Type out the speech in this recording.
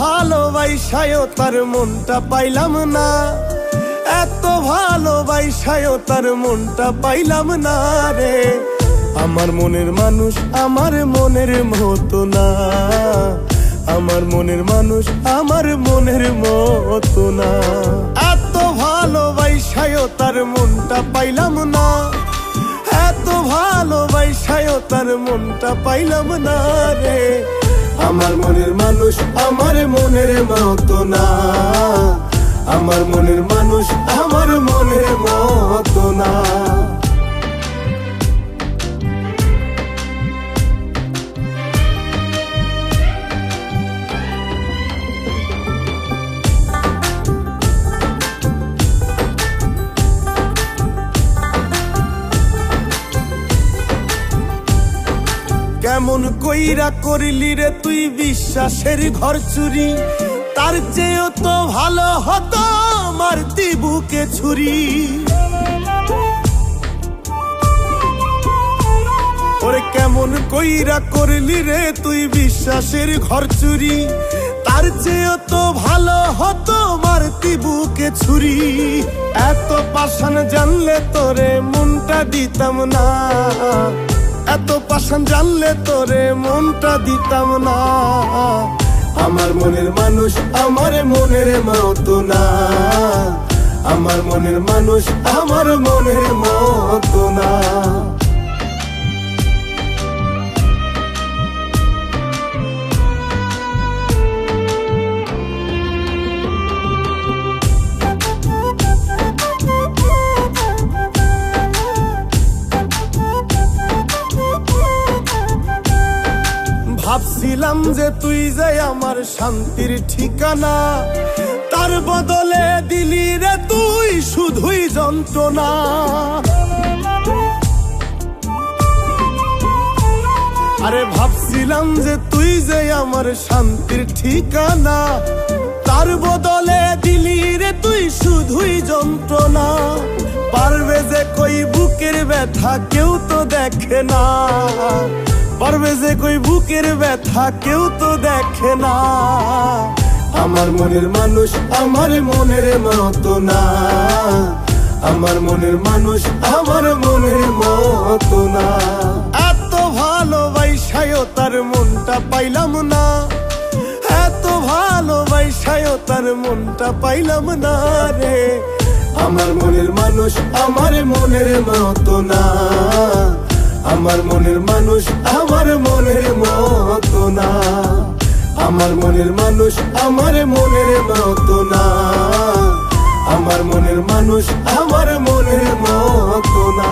ভালোবাসায়ও তার মনটা পাইলাম না, এত ভালোবাসায়ও তার মনটা পাইলাম না রে। আমার মনের মানুষ আমার মনের মতো না, আমার মনের মানুষ আমার মনের মতো না। এত ভালোবাসায়ও তার মনটা পাইলাম না, এত ভালোবাসায়ও তার মনটা পাইলাম না রে। আমার মনের মানুষ আমার মনের মতো না, আমার মনের মানুষ আমার মনের মতো না। কেমন কইরা করিলি রে তুই বিশ্বাসের ঘর চুরি, তার চেয়েও তো ভালো হতো মারতি বুকে ছুরি। ওরে কেমন কইরা করলি রে তুই বিশ্বাসের ঘর চুরি, তার চেয়েও তো ভালো হতো মারতি বুকে ছুরি। এত পাষাণ জানলে তোরে মনটা দিতাম না, এত পাষাণ জানলে তোরে মনটা দিতাম না। আমার মনের মানুষ আমার মনের মতো না, আমার মনের মানুষ আমার মনের মতো না। ভাবছিলাম যে তুই যাই আমার শান্তির ঠিকানা, তার বদলে দিলি রে তুই শুধুই যন্ত্রণা। আরে ভাবছিলাম যে তুই যাই আমার শান্তির ঠিকানা, তার বদলে দিলি রে তুই শুধুই যন্ত্রণা। পারবে যে কই বুকের ব্যথা কেউ তো দেখে না, পারবে যে কই বুকের ব্যথা কেউ তো দেখে না। আমার মনের মানুষ আমার মনের মতো না, আমার মনের মানুষ আমার মনের মতো না। এত ভালোবাসায়ও তার মনটা পাইলাম না, এত ভালোবাসায়ও তার মনটা পাইলাম না রে। আমার মনের মানুষ আমার মনের মতো না, আমার মনের মানুষ আমার মনের মতো না। আমার মনের মানুষ আমার মনের মতো না, আমার মনের মানুষ আমার মনের মতো না।